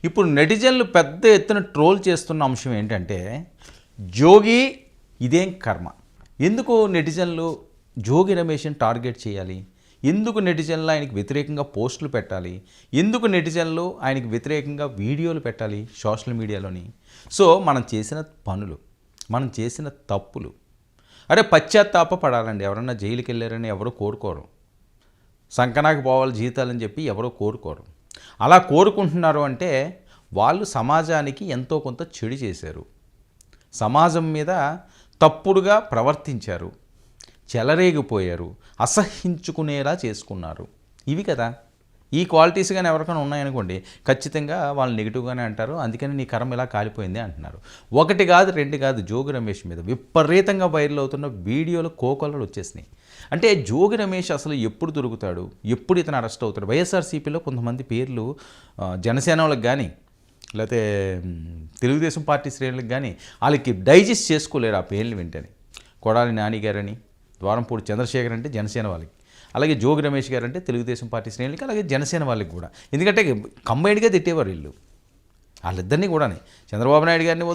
ఇప్పుడు నెటిజన్లు పెద్ద ఎత్తున ట్రోల్ చేస్తున్న అంశం ఏంటంటే జోగి ఇదేం కర్మ. ఎందుకు నెటిజన్లు జోగి రమేష్ని టార్గెట్ చేయాలి? ఎందుకు నెటిజన్లు ఆయనకి వ్యతిరేకంగా పోస్టులు పెట్టాలి? ఎందుకు నెటిజన్లు ఆయనకి వ్యతిరేకంగా వీడియోలు పెట్టాలి సోషల్ మీడియాలోని? సో మనం చేసిన పనులు, మనం చేసిన తప్పులు, అరే పశ్చాత్తాప పడాలండి. ఎవరన్నా జైలుకి వెళ్ళారని ఎవరో కోరుకోరు, సంకనాకి పోవాలి జీతాలని చెప్పి ఎవరో కోరుకోరు. అలా కోరుకుంటున్నారు అంటే వాళ్ళు సమాజానికి ఎంతో కొంత చెడు చేశారు, సమాజం మీద తప్పుడుగా ప్రవర్తించారు, చెలరేగిపోయారు, అసహించుకునేలా చేసుకున్నారు. ఇవి కదా ఈ క్వాలిటీస్ కానీ ఎవరికైనా ఉన్నాయనుకోండి ఖచ్చితంగా వాళ్ళు నెగిటివ్గానే అంటారు. అందుకని నీ కర్మ ఇలా కాలిపోయింది అంటున్నారు. ఒకటి కాదు రెండు కాదు, జోగి రమేష్ మీద విపరీతంగా వైరల్ అవుతున్న వీడియోలు కోకొల్లలు వచ్చేసినాయి. అంటే జోగి రమేష్ అసలు ఎప్పుడు దొరుకుతాడు, ఎప్పుడు ఇతను అరెస్ట్ అవుతాడు? వైఎస్ఆర్సీపీలో కొంతమంది పేర్లు జనసేన వాళ్ళకి కానీ లేకపోతే తెలుగుదేశం పార్టీ శ్రేణులకు కానీ వాళ్ళకి డైజెస్ట్ చేసుకోలేరు ఆ పేర్లు వెంటనే. కొడాలి నాని గారని, ద్వారంపూడి చంద్రశేఖర్ అంటే జనసేన వాళ్ళకి, అలాగే జోగి రమేష్ గారు అంటే తెలుగుదేశం పార్టీ శ్రేణులకి, అలాగే జనసేన వాళ్ళకి కూడా. ఎందుకంటే కంబైన్డ్గా తిట్టేవారు వీళ్ళు వాళ్ళిద్దరినీ కూడా. చంద్రబాబు నాయుడు గారిని